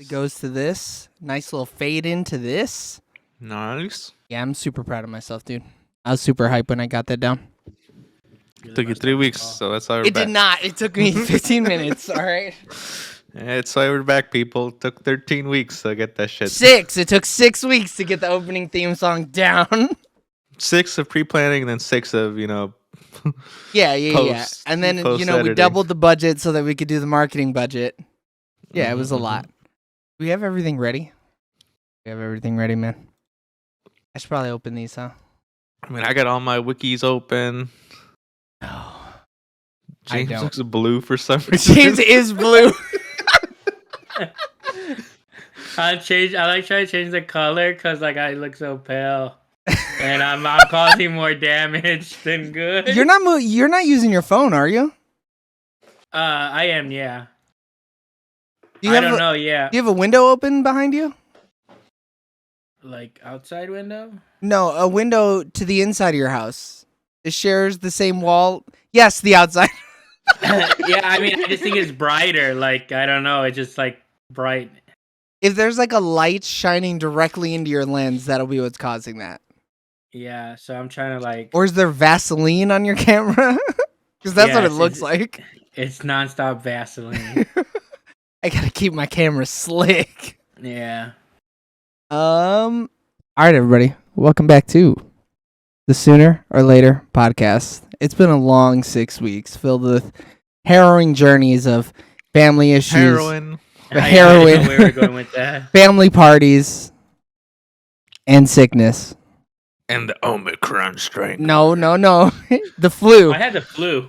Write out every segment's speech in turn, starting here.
It goes to this. Nice little fade into this. Nice. Yeah, I'm super proud of myself, dude. I was super hyped when I got that down. Took you 3 weeks, so that's why we're It back. did not. It took me 15 minutes, all right? That's why we're back, people. It took 13 weeks to get that shit. 6. It took 6 weeks to get the opening theme song down. 6 of pre-planning and then 6 of, Yeah. Post- And then, we post-editing. doubled the budget so that we could do the marketing budget. Yeah, it was a lot. We have everything ready. We have everything ready, man. I should probably open these, huh? I mean, I got all my wikis open. No. James I don't. looks blue for some reason. James is blue. I like trying to change the color because I look so pale, and I'm causing more damage than good. You're not using your phone, are you? I am, yeah. I don't know, yeah. Do you have a window open behind you? Like outside window? No, a window to the inside of your house. It shares the same wall. Yes, the outside. Yeah, I mean, I just think it's brighter. Like, I don't know, it's just like bright. If there's like a light shining directly into your lens, that'll be what's causing that. Yeah, so I'm trying to like. Or is there Vaseline on your camera? Because that's what it looks like. It's nonstop Vaseline. I gotta keep my camera slick. Yeah. All right, everybody. Welcome back to the Sooner or Later podcast. It's been a long 6 weeks filled with harrowing journeys of family issues, Heroin. heroin, I didn't know where we were going with that. family parties, and sickness. And the Omicron strain. No. The flu. I had the flu.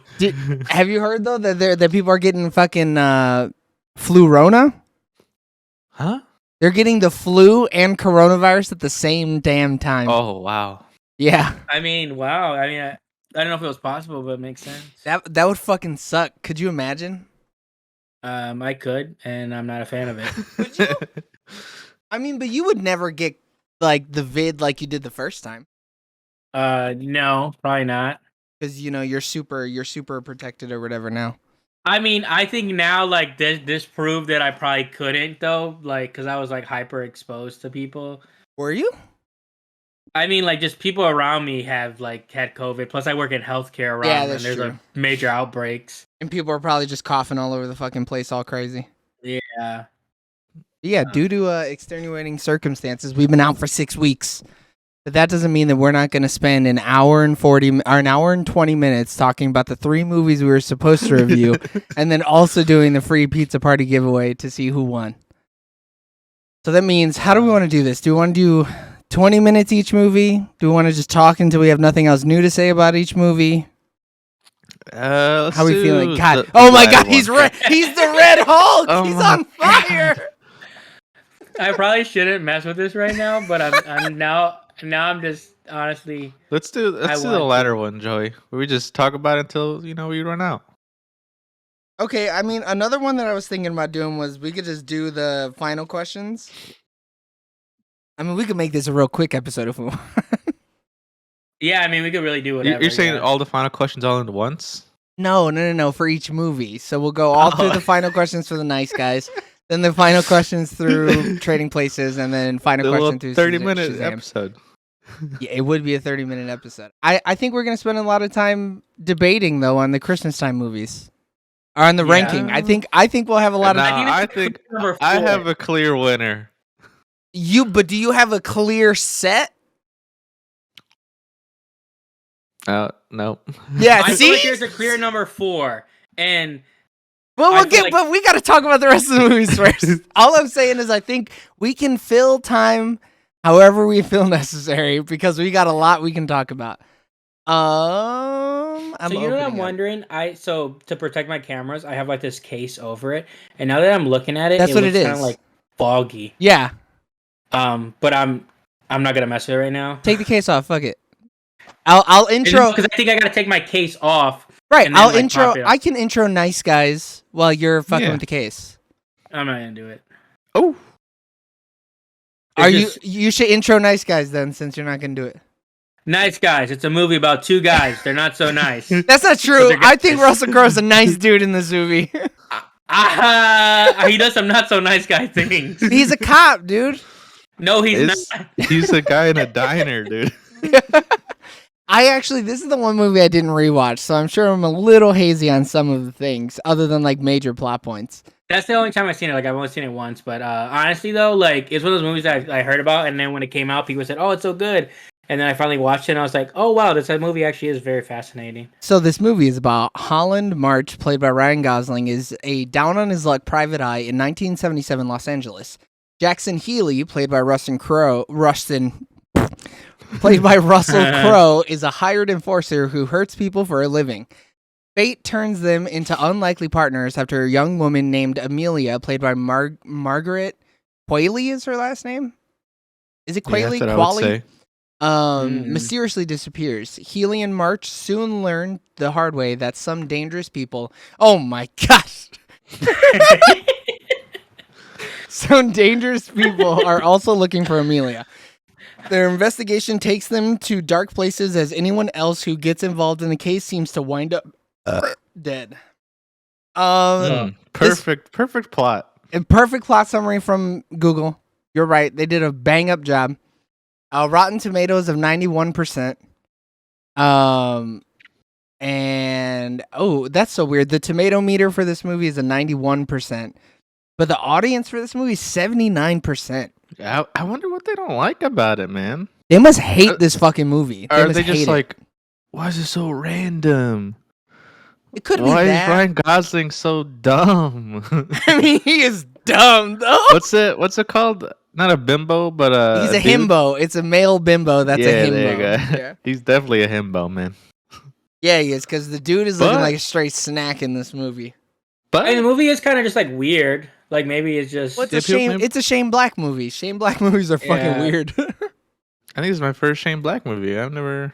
Have you heard, though, that people are getting fucking flu-rona? Huh? They're getting the flu and coronavirus at the same damn time. Oh, wow. Yeah. I mean, wow. I mean, I don't know if it was possible, but it makes sense. That would fucking suck. Could you imagine? I could, and I'm not a fan of it. Would you? I mean, but you would never get like the vid like you did the first time. No, probably not. Because you're super protected or whatever now. I mean, I think now like this proved that I probably couldn't though, like because I was like hyper exposed to people. Were you? I mean, like just people around me have like had COVID. Plus, I work in healthcare around, Yeah, and that's there's true. like major outbreaks. And people are probably just coughing all over the fucking place, all crazy. Yeah. Yeah, due to extenuating circumstances, we've been out for 6 weeks. But that doesn't mean that we're not going to spend an hour and 20 minutes talking about the 3 movies we were supposed to review, and then also doing the free pizza party giveaway to see who won. So that means, how do we want to do this? Do we want to do 20 minutes each movie? Do we want to just talk until we have nothing else new to say about each movie? How are we feeling? God! Oh my God! He's red. He's the Red Hulk. Oh He's my on fire. I probably shouldn't mess with this right now, but I'm now I'm just honestly. Let's do the latter one, Joey. Where we just talk about it until we run out. Okay, I mean, another one that I was thinking about doing was we could just do the final questions. I mean, we could make this a real quick episode if we want. Yeah, I mean, we could really do whatever. You're saying yeah. all the final questions all in once? No, for each movie. So we'll go all through the final questions for the nice guys, then the final questions through Trading Places, and then final question through 30-minute Shazam. episode. Yeah, it would be a 30-minute episode. I think we're going to spend a lot of time debating, though, on the Christmastime movies. Or on the ranking. I think we'll have a lot of... I think I have a clear winner. But do you have a clear set? No. Yeah, I see? feel like there's a clear number 4, and But but we got to talk about the rest of the movies first. All I'm saying is I think we can fill time however we feel necessary because we got a lot we can talk about. So you know what I'm wondering? So to protect my cameras, I have like this case over it, and now that I'm looking at it, That's what it looks kind is. of like foggy. Yeah. But I'm not gonna mess with it right now. Take the case off. Fuck it. I'll intro because I think I gotta take my case off. Right. Then, I'll like, intro. pop it up. I can intro nice guys while you're fucking with the case. I'm not gonna do it. Oh. You should intro nice guys then, since you're not gonna do it. Nice Guys. It's a movie about 2 guys. They're not so nice. That's not true. I think Russell Crowe's a nice dude in this movie. He does some not so nice guy things. He's a cop, dude. No, he's It's- not. He's a guy in a diner, dude. This is the one movie I didn't rewatch, so I'm sure I'm a little hazy on some of the things, other than like major plot points. That's the only time I've seen it. Like I've only seen it once, but honestly though, like it's one of those movies that I heard about, and then when it came out, people said, "Oh, it's so good," and then I finally watched it, and I was like, "Oh wow, this movie actually is very fascinating." So this movie is about Holland March, played by Ryan Gosling, is a down-on-his-luck private eye in 1977 Los Angeles. Jackson Healy, played by Russell Crowe, is a hired enforcer who hurts people for a living. Fate turns them into unlikely partners after a young woman named Amelia, played by Margaret Qualley is her last name? Is it Qualley? Yeah, that's what I would say. Mysteriously disappears. Healy and March soon learn the hard way that some dangerous people... Oh my gosh! Some dangerous people are also looking for Amelia. Their investigation takes them to dark places as anyone else who gets involved in the case seems to wind up dead. Perfect plot. A perfect plot summary from Google. You're right. They did a bang up job. Rotten Tomatoes of 91%. And that's so weird. The tomato meter for this movie is a 91%. But the audience for this movie is 79%. I wonder what they don't like about it, man. They must hate this fucking movie. Are must they just hate it. like, why is it so random? It could be Why is that. Ryan Gosling so dumb? I mean, he is dumb though. What's it called? Not a bimbo, but He's a dude? himbo. It's a male bimbo. That's a himbo. There you go. Yeah. He's definitely a himbo, man. Yeah, he is, because the dude is looking But- like a straight snack in this movie. But And the movie is kind of just like weird. Like maybe it's just. Well, it's a Shane Black movie. Shane Black movies are fucking Yeah. weird. I think it's my first Shane Black movie. I've never.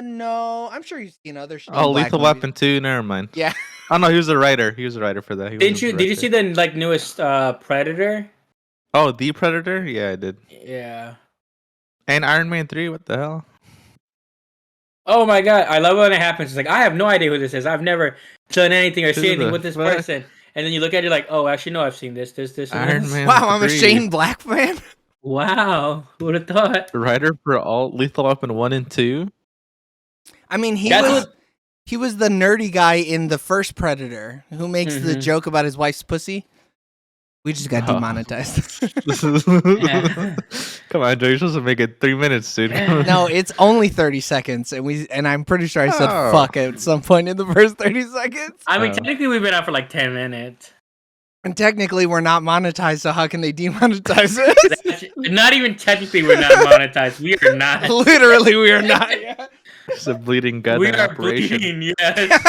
No, I'm sure you've seen other Shane Oh, Black Lethal movies. Weapon 2. Never mind. Yeah. Oh no, he was a writer. He was a writer for that. He Did wasn't you the did you see director. the like newest Predator? Oh, The Predator. Yeah, I did. Yeah. And Iron Man 3. What the hell? Oh my god, I love when it happens. It's like I have no idea who this is. I've never done anything or Who seen anything the with this fuck? person. And then you look at it like, oh, actually, no, I've seen this, and Iron this. Man. Wow, I'm a 3. Shane Black fan. Wow, who would have thought? Writer for all Lethal Weapon 1 and 2. I mean, he That's was what- he was the nerdy guy in the first Predator who makes the Mhm. joke about his wife's pussy. We just got Oh. demonetized. Come on, Joe. You're supposed to make it 3 minutes, dude. No, it's only 30 seconds, and I'm pretty sure I said Oh. fuck at some point in the first 30 seconds. I mean, Oh. technically, we've been out for like 10 minutes. And technically, we're not monetized, so how can they demonetize us? Not even technically, we're not monetized. We are not. Literally, we are not. Yeah. It's a bleeding gut We are operation. bleeding. Yes.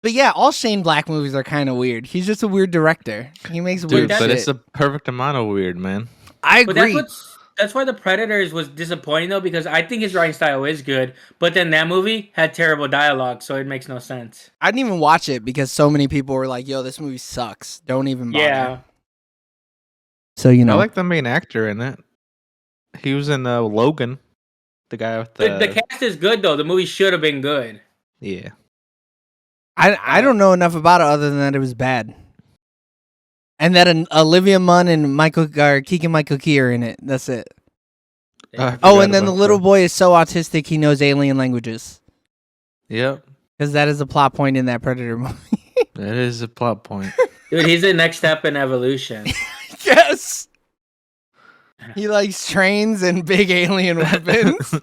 But yeah, all Shane Black movies are kind of weird. He's just a weird director. He makes Dude, weird but shit. it's the perfect amount of weird, man. I But agree. that's why the Predators was disappointing though, because I think his writing style is good, but then that movie had terrible dialogue, so it makes no sense. I didn't even watch it because so many people were like, "Yo, this movie sucks. Don't even bother." Yeah. So you know, I like the main actor in it. He was in Logan, the guy with The cast is good though. The movie should have been good. yeah. I don't know enough about it other than that it was bad, and that Olivia Munn and Keegan Michael Key are in it. That's it. I Oh, forgot and then the about little that. boy is so autistic he knows alien languages Yep, because that is a plot point in that Predator movie. that is a plot point. Dude, he's the next step in evolution. Yes. He likes trains and big alien weapons.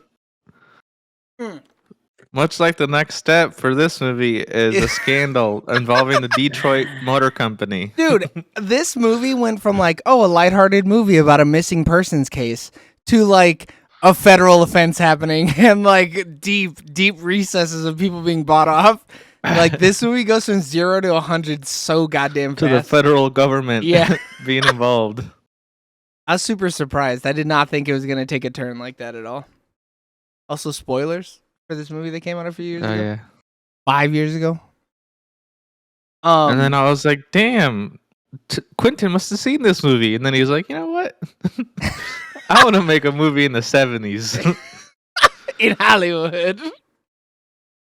Much like the next step for this movie is a scandal involving the Detroit Motor Company. Dude, this movie went from like, oh, a lighthearted movie about a missing persons case to like a federal offense happening and like deep recesses of people being bought off. Like this movie goes from 0 to 100 so goddamn To the fast. federal government Yeah. being involved. I was super surprised. I did not think it was going to take a turn like that at all. Also, spoilers for this movie that came out a few years Oh ago. yeah. 5 years ago. And then I was like, damn, Quentin must have seen this movie. And then he was like, you know what? I want to make a movie in the 70s. in Hollywood.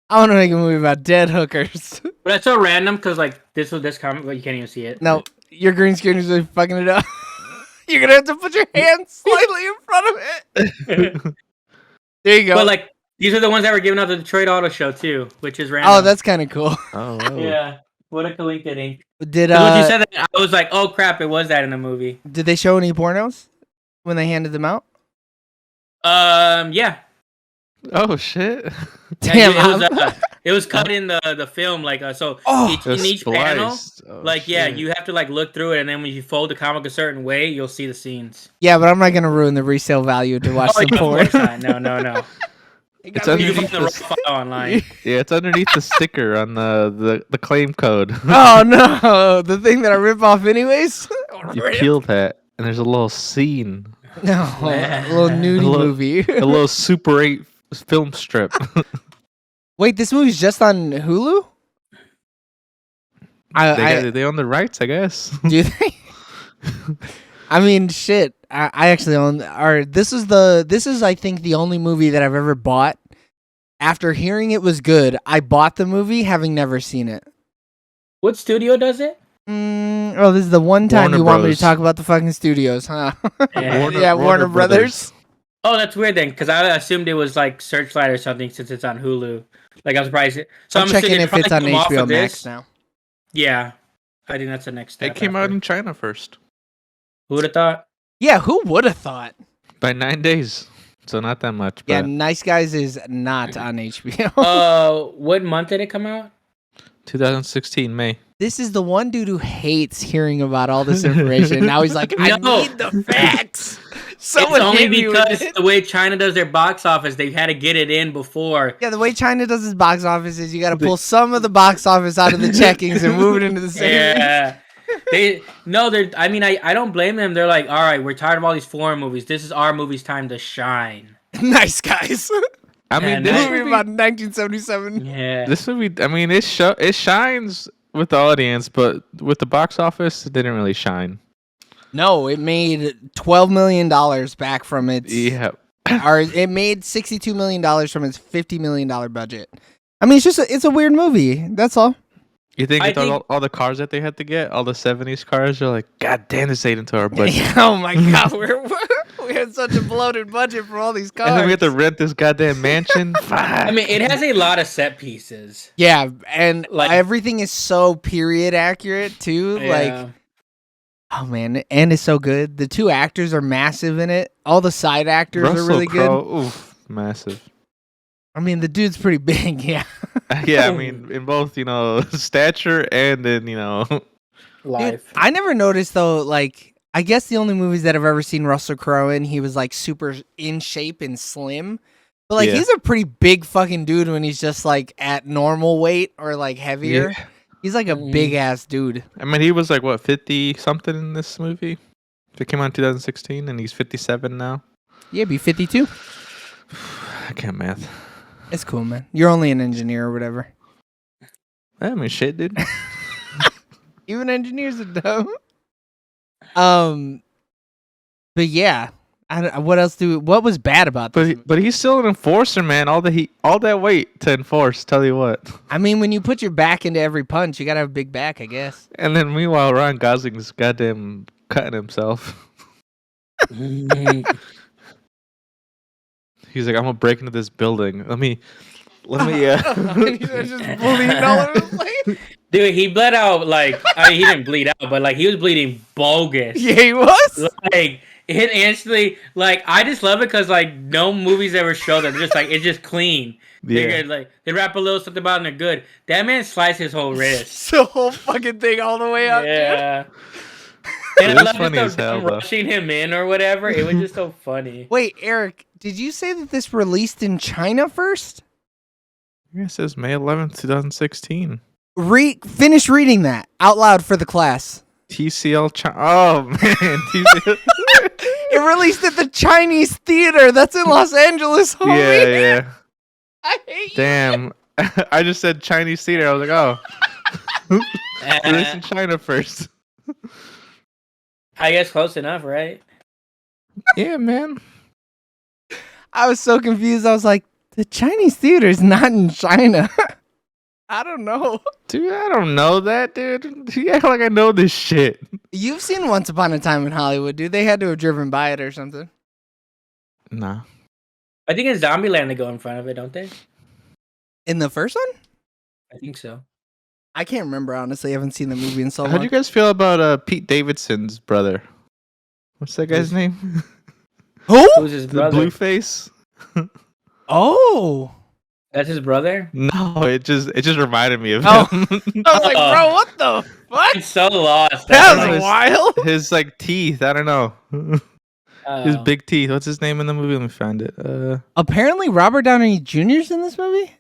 I want to make a movie about dead hookers. But that's so random because like this comic, but you can't even see it. No, your green screen is really fucking it up. You're gonna have to put your hand slightly in front of it. There you go. But like these are the ones that were given out the Detroit Auto Show too, which is random. Oh, that's kind of cool. Oh, wow. Yeah. What a coincidence. Did When you said that, I was like, oh crap, it was that in the movie. Did they show any pornos when they handed them out? Yeah. Oh shit! Damn, it was cut in the film, like so. Oh, in each panel, Oh, like shit. you have to like look through it, and then when you fold the comic a certain way, you'll see the scenes. yeah, but I'm not gonna ruin the resale value to watch some Of porn. course not. No. It's You underneath can find the the, raw file online. yeah, it's underneath the sticker on the claim code. Oh no, the thing that I rip off anyways. You peel that, and there's a little scene, No, a little nudie movie. a little Super 8 film strip. Wait, this movie's just on Hulu? They own the rights, I guess. Do they? I mean, shit. I actually own. This is I think the only movie that I've ever bought. After hearing it was good, I bought the movie having never seen it. What studio does it? Oh, this is the one time Warner you want me to Bros. talk about the fucking studios, huh? Yeah. Warner Brothers. Oh, that's weird then, because I assumed it was like Searchlight or something since it's on Hulu. Like I'm surprised. So I'm checking assuming if it's on probably come off HBO of Max this. now. Yeah, I think that's the next step. It came out in China first Who would have thought? Yeah, who would have thought? by 9 days, so not that much. Yeah, But Nice Guys is not on HBO. What month did it come out? 2016 May. This is the one dude who hates hearing about all this information. Now he's like, I No. need the facts. Someone It's only hit me with because it. the way China does their box office, they've had to get it in before. Yeah, the way China does its box office is you got to pull some of the box office out of the checkings and move it into the savings. Yeah. I don't blame them. They're like, all right, we're tired of all these foreign movies. This is our movie's time to shine. Nice Guys. I mean, And this Movie movie, about 1977. Yeah. this movie. I mean, it shines with the audience, but with the box office, it didn't really shine. No, it made $12 million back from its. Yeah. Or it made $62 million from its $50 million budget. I mean, it's a weird movie. That's all. You think I it's think- all the cars that they had to get, all the 70s cars, you're like, God damn, this ate into our budget. Oh my god, we had such a bloated budget for all these cars. And then we had to rent this goddamn mansion. I mean, it has a lot of set pieces. Yeah, and Like- everything is so period accurate too. Like, Yeah. oh man, and it's so good. The two actors are massive in it. All the side actors are really Crowe, good. oof, massive. I mean, the dude's pretty big. Yeah, Yeah, I mean, in both, stature and in, dude, Life. I never noticed though. Like, I guess the only movies that I've ever seen Russell Crowe in, he was like super in shape and slim. But like, Yeah. he's a pretty big fucking dude when he's just like at normal weight or like heavier. Yeah. He's like a big ass dude. I mean, he was like, what, 50 something in this movie? It came out in 2016, and he's 57 now. Yeah, be 52. I can't math. It's cool, man. You're only an engineer or whatever. I mean, shit, dude. Even engineers are dumb. But yeah, what was bad about this? But he's still an enforcer, man. All that weight to enforce. Tell you what. I mean, when you put your back into every punch, you gotta have a big back, I guess. And then meanwhile, Ryan Gosling's goddamn cutting himself. He's like, I'm gonna break into this building. Let me. He's just bleeding all over the place. Dude, he bled out he didn't bleed out, but like he was bleeding bogus. Yeah, he was. Like it instantly, like I just love it because like no movies ever show that. They're just like it's just clean. Yeah. They're good, like they rap a little something about it and they're good. That man sliced his whole wrist. The whole fucking thing all the way up. Yeah. And It I was love funny just as hell, them though. rushing him in or whatever. It was just so funny. Wait, Eric, did you say that this released in China first? Yeah, it says May 11th, 2016. Finish reading that out loud for the class. TCL China. Oh man, TCL. It released at the Chinese theater. That's in Los Angeles, homie. Yeah. I hate you. Damn. I just said Chinese theater. I was like, oh. Released in China first. I guess close enough, right? Yeah, man. I was so confused. I was like, The Chinese theater is not in China. I don't know. Dude, I don't know that, dude. You act like I know this shit. You've seen Once Upon a Time in Hollywood, dude. They had to have driven by it or something. Nah. I think in Zombieland they go in front of it, don't they? In the first one? I think so. I can't remember, honestly. I haven't seen the movie in so long. How do you guys feel about Pete Davidson's brother? What's that guy's name? Who? Who's his The brother? blue face? Oh. That's his brother? No, it just reminded me of Oh. him. I was like, bro, what the fuck? I'm so lost. That I'm was like, wild. His like teeth, I don't know. His oh. big teeth. What's his name in the movie? Let me find it. Apparently, Robert Downey Jr.'s in this movie?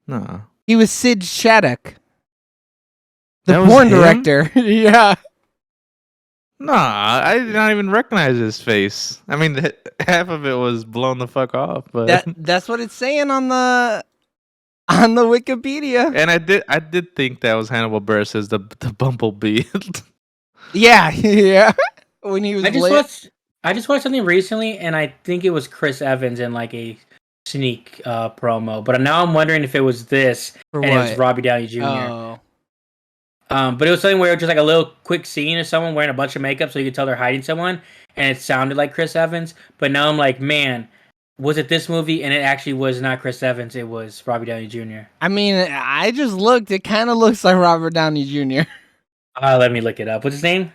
No. He was Sid Shattuck, the That was porn him? director. Yeah. Nah, I did not even recognize his face. I mean, half of it was blown the fuck off, but That's what it's saying on the Wikipedia. and I did think that was Hannibal Buress as the bumblebee. Yeah, yeah. When he was I just lit. watched something recently, and I think it was Chris Evans in like a sneak promo. But now I'm wondering if it was this For and it was what? Robbie Downey Jr. Oh. But it was something where it was just like a little quick scene of someone wearing a bunch of makeup, so you could tell they're hiding someone, and it sounded like Chris Evans. But now I'm like, man, was it this movie? And it actually was not Chris Evans; it was Robbie Downey Jr. I mean, I just looked. It kind of looks like Robert Downey Jr. Let me look it up. What's his name?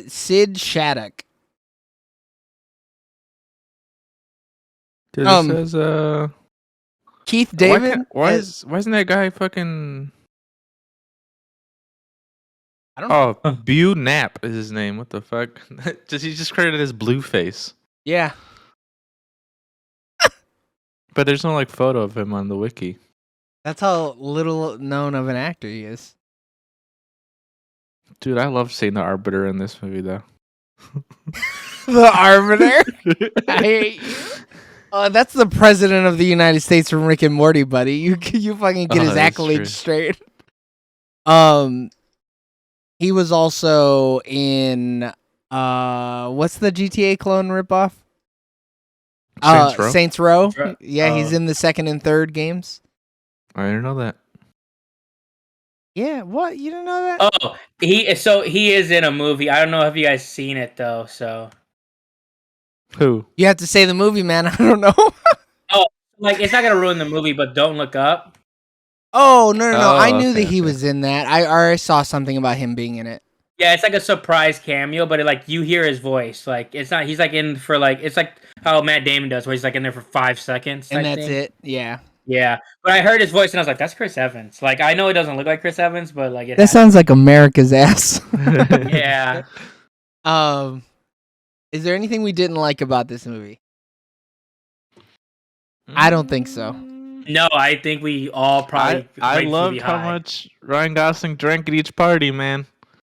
Sid Shattuck. Dude, it says Keith David. why isn't that guy fucking? I don't know. Oh, Bu Knapp is his name. What the fuck? He's just credited as Blueface, Yeah. but there's no like photo of him on the wiki. That's how little known of an actor he is. Dude, I love seeing the Arbiter in this movie though. The Arbiter. I hate you. That's the president of the United States from Rick and Morty, buddy. You fucking get his that's accolades true. straight. He was also in what's the GTA clone ripoff? Saints Row? Saints Row. Row. Yeah, he's in the second and third games. I didn't know that. Yeah, what? You didn't know that? Oh, he is in a movie. I don't know if you guys seen it though. So Who? You have to say the movie, man. I don't know. like, it's not gonna ruin the movie, but don't look up. Oh, no. Oh, I knew that okay, he okay. was in that. I already saw something about him being in it. Yeah, it's like a surprise cameo, but like you hear his voice. Like it's not. He's like in for like it's like how Matt Damon does, where he's like in there for 5 seconds. And type that's thing. it. Yeah. Yeah, but I heard his voice and I was like, "That's Chris Evans." Like I know it doesn't look like Chris Evans, but like it. That sounds like America's ass. Yeah. Is there anything we didn't like about this movie? I don't think so. No, I think we all probably. I rate this loved movie how high. much Ryan Gosling drank at each party, man.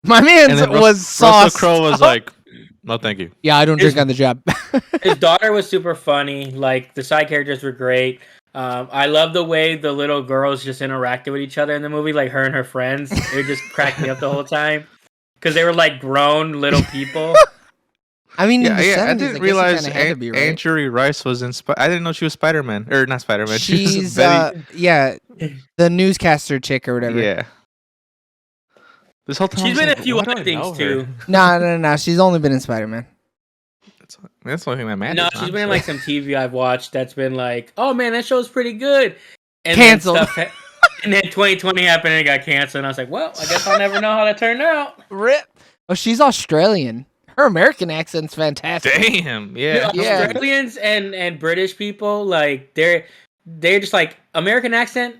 My man And then was sauced. Russell Crowe was like, "No, thank you." Yeah, I don't drink on the job. His daughter was super funny. Like the side characters were great. I love the way the little girls just interacted with each other in the movie, like her and her friends. It just cracked me up the whole time because they were like grown little people. I mean, in Yeah, the 70s, I didn't realize had to be right. Andrew Rice was in. I didn't know she was Spider-Man, or not Spider-Man. She's Betty. the newscaster chick or whatever. Yeah. This whole time She's I was been in like, a few why do other I things know her? too. No. She's only been in Spider-Man. That's the only thing that matters. No, she's been in like some TV I've watched that's been like, oh man, that show's pretty good. And Canceled. And then 2020 happened and it got canceled. And I was like, well, I guess I'll never know how that turned out. Rip. Oh, she's Australian. Her American accent's fantastic. Damn. Yeah. Yeah. Australians and British people, like they're just like American accent,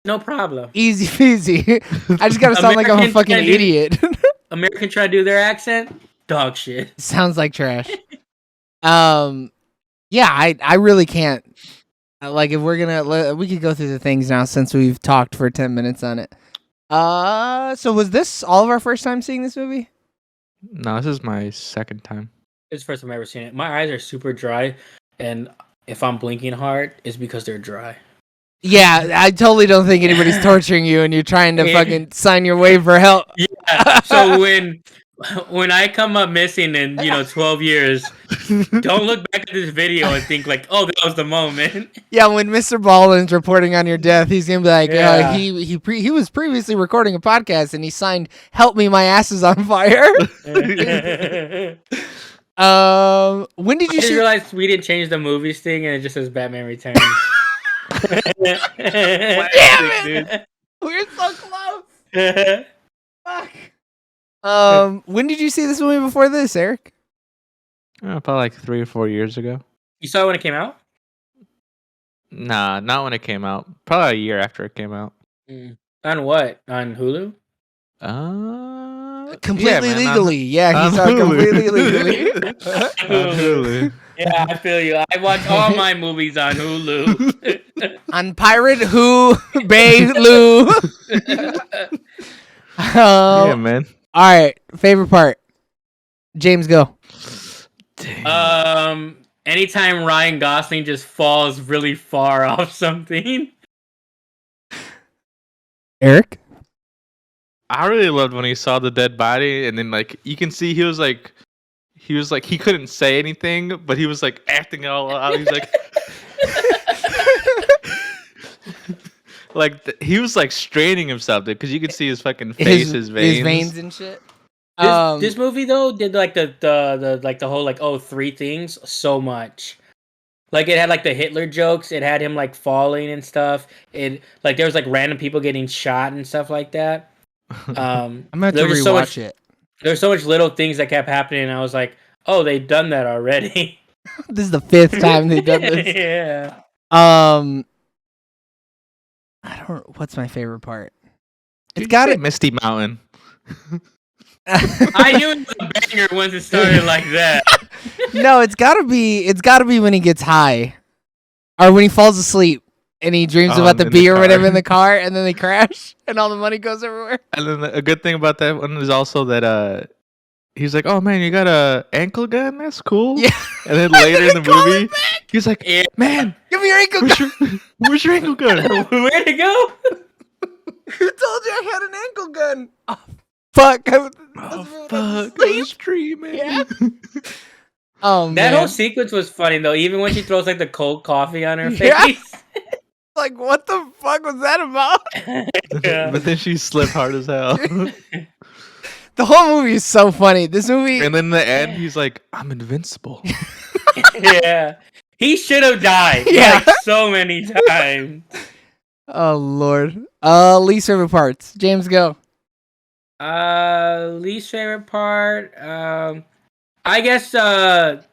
no problem. Easy peasy. I just gotta sound like I'm a American fucking candy. idiot. American try to do their accent, dog shit. Sounds like trash. Yeah, I really can't. Like, if we're gonna, we could go through the things now since we've talked for 10 minutes on it. So was this all of our first time seeing this movie? No, this is my second time. It's the first time I've ever seen it. My eyes are super dry, and if I'm blinking hard, it's because they're dry. Yeah, I totally don't think anybody's torturing you and you're trying to Yeah. fucking sign your waiver for help. Yeah. So when When I come up missing in 12 years, don't look back at this video and think like, oh, that was the moment. Yeah, when Mr. Ballin's reporting on your death, he's gonna be like, Yeah. he was previously recording a podcast and he signed "Help me, my ass is on fire." When did I you just see? realized we didn't change the movies thing, and it just says Batman Returns. Damn it! We're so close. Dude, Fuck. When did you see this movie before this, Eric? Probably like 3 or 4 years ago. you saw it when it came out? Nah, not when it came out. Probably a year after it came out. On what? On Hulu? Completely yeah, man, legally. Yeah, he saw it completely legally. On Hulu. Yeah, I feel you. I watch all my movies on Hulu. On Pirate Who Bay Lou. Yeah, man. All right, favorite part. James, go. Anytime Ryan Gosling just falls really far off something. Eric? I really loved when he saw the dead body, and then like you can see he was like he couldn't say anything, but he was like acting all out. He's like, he was like straining himself, dude, because you could see his fucking face, his veins and shit. This movie though did like the whole like 3 things so much. Like it had like the Hitler jokes. It had him like falling and stuff. It like there was like random people getting shot and stuff like that. I'm gonna have to rewatch it. There's so much little things that kept happening, and I was like, "Oh, they've done that already." This is the 5th time they've done this. Yeah. I don't. What's my favorite part? It's got it. Misty Mountain. I knew it was a banger once it started like that. No, it's gotta be when he gets high, or when he falls asleep and he dreams about the beer or whatever in the car, and then they crash and all the money goes everywhere. And then a good thing about that one is also that he's like, "Oh man, you got a ankle gun? That's cool." Yeah. And then later in the movie, he's like, Yeah. "Man, Give me your ankle gun. where's your ankle gun?" Where'd it go? Who told you I had an ankle gun? Oh, fuck. Fuck, I was dreaming. Yeah. Oh man. That whole sequence was funny though. Even when she throws like the cold coffee on her Yeah. face. Like, what the fuck was that about? Yeah. But then she slipped hard as hell. The whole movie is so funny. This movie. And then in the end, he's like, "I'm invincible." Yeah. He should have died. Yeah. Like so many times. Oh lord. Least favorite parts. James, go. Least favorite part. I guess the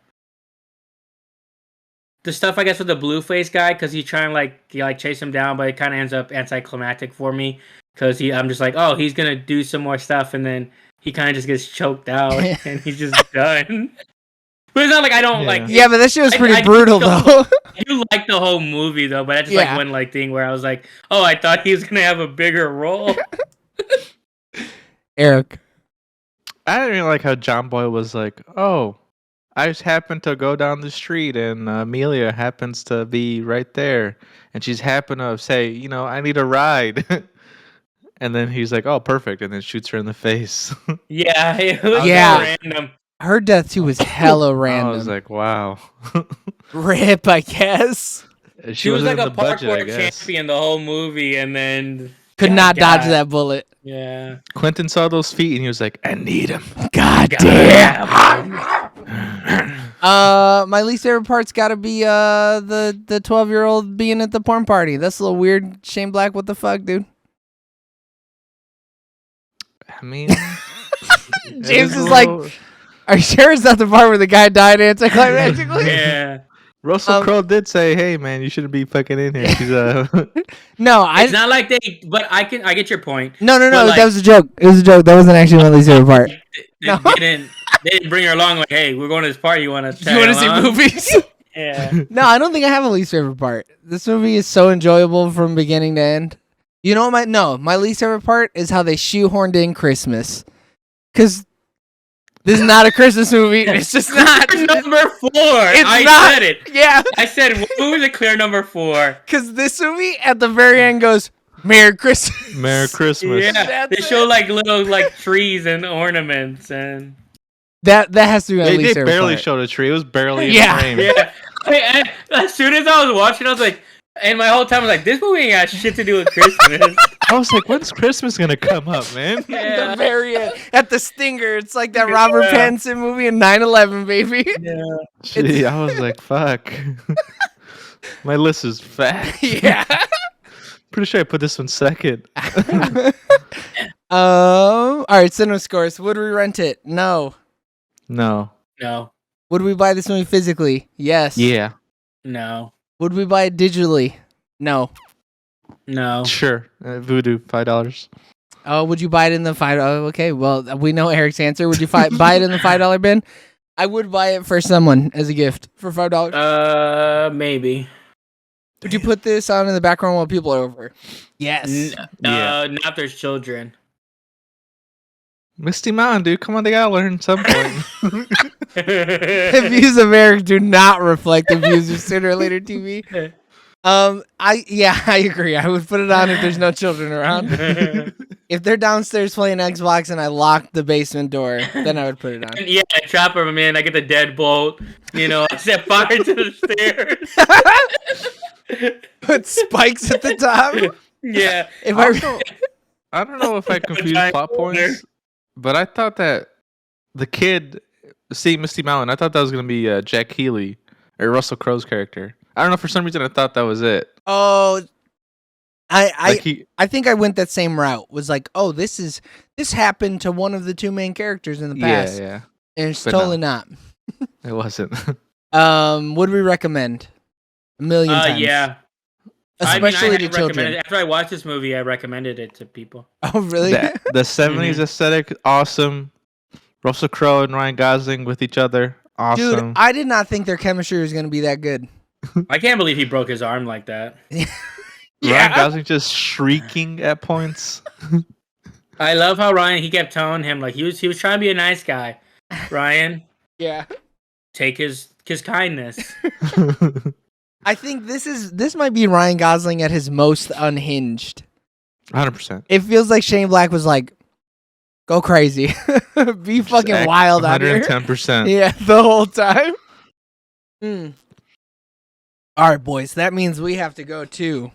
stuff with the blue face guy, because he's trying to chase him down, but it kind of ends up anticlimactic for me because I'm just like, oh, he's gonna do some more stuff, and then he kind of just gets choked out and he's just done. But it's not like I don't like. Yeah, but that shit was pretty I brutal though. I do like the whole movie though, but that's just like one thing where I was like, oh, I thought he was gonna have a bigger role. Eric. I didn't really like how John Boy was like, "Oh, I just happened to go down the street and Amelia happens to be right there, and she's happened to say, I need a ride." And then he's like, "Oh, perfect," and then shoots her in the face. Yeah, it was random. Her death too was hella random. I was like, "Wow." Rip, I guess. She was like a parkour champion the whole movie, and then could not dodge that bullet. Yeah. Quentin saw those feet and he was like, "I need him." God damn. My least favorite part's gotta be the 12-year-old being at the porn party. That's a little weird. Shane Black, what the fuck, dude? I mean, James is like, are you sure it's not the part where the guy died anticlimactically? Yeah. Russell Crowe did say, "Hey man, you shouldn't be fucking in here." She's No, it's not like they. But I get your point. No, that was a joke. It was a joke. That wasn't actually my least favorite part. They didn't bring her along. Like, hey, we're going to this party. You want to see movies? Yeah. No, I don't think I have a least favorite part. This movie is so enjoyable from beginning to end. You know what my least favorite part is how they shoehorned in Christmas. Because this is not a Christmas movie. It's just not. Number 4. I said it. Yeah. I said, what was a clear number 4? Because this movie at the very end goes, Merry Christmas. Merry Christmas. Yeah, they show like little like trees and ornaments and. That has to be at They least barely showed a tree. It was barely in Yeah. frame. Yeah. As soon as I was watching, I was like, and my whole time I was like, this movie ain't got shit to do with Christmas. I was like, when's Christmas gonna come up, man? At the very end. At the stinger. It's like that Robert Pattinson movie in 9/11, baby. Yeah. Gee, I was like, fuck. My list is fat. Yeah. Pretty sure I put this one second. All right, cinema scores. Would we rent it? No. No. No. Would we buy this movie physically? Yes. Yeah. No. Would we buy it digitally? No. No. Sure. Voodoo, $5. Oh, would you buy it in the $5? Oh, okay, well, we know Eric's answer. Would you buy it in the $5 bin? I would buy it for someone as a gift for $5. Maybe. Would you put this on in the background while people are over? Yes. Yeah. Not if there's children. Misty Mountain, dude. Come on, they gotta learn at some point. The views of Eric do not reflect the views of Sooner or Later TV. I agree. I would put it on if there's no children around. If they're downstairs playing Xbox and I locked the basement door, then I would put it on. Yeah, I trap them in. I get the deadbolt. I set fire to the stairs. Put spikes at the top. Yeah. If I don't know if I confused plot points, but I thought that the kid seeing Misty Mountain, I thought that was gonna be Jack Healy or Russell Crowe's character. I don't know, for some reason I thought that was it. Oh, I Like think I went that same route. Was like, oh, this happened to one of the two main characters in the past. Yeah. And it's But totally not. It wasn't. Would we recommend? A million times. Yeah. Especially I to children. after I watched this movie, I recommended it to people. Oh, really? the 70s aesthetic, awesome. Russell Crowe and Ryan Gosling with each other, awesome. Dude, I did not think their chemistry was going to be that good. I can't believe he broke his arm like that. Ryan Gosling just shrieking at points. I love how Ryan, he kept telling him, like, he was trying to be a nice guy. Ryan, Yeah. take his kindness. I think this might be Ryan Gosling at his most unhinged. 100%. It feels like Shane Black was like, go crazy. Be fucking wild out here. 110%. Yeah, the whole time. All right, boys. That means we have to go too.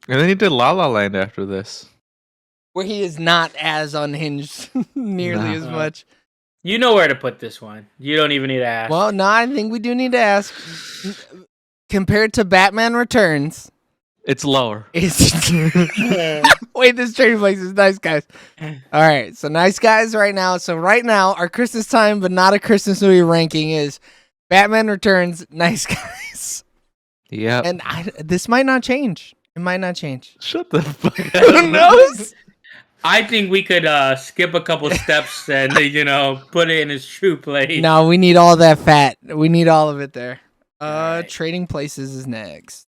And then he did La La Land after this. Where he is not as unhinged nearly as much. You know where to put this one. You don't even need to ask. Well, no, I think we do need to ask. Compared to Batman Returns, It's lower. Wait, this Trading Place is Nice Guys. All right, so Nice Guys right now. So right now, our Christmas time, but not a Christmas movie ranking is Batman Returns, Nice Guys. Yeah. And this might not change. It might not change. Shut the fuck up. Who knows? I think we could skip a couple steps and, put it in its true place. No, we need all that fat. We need all of it there. Trading Places is next.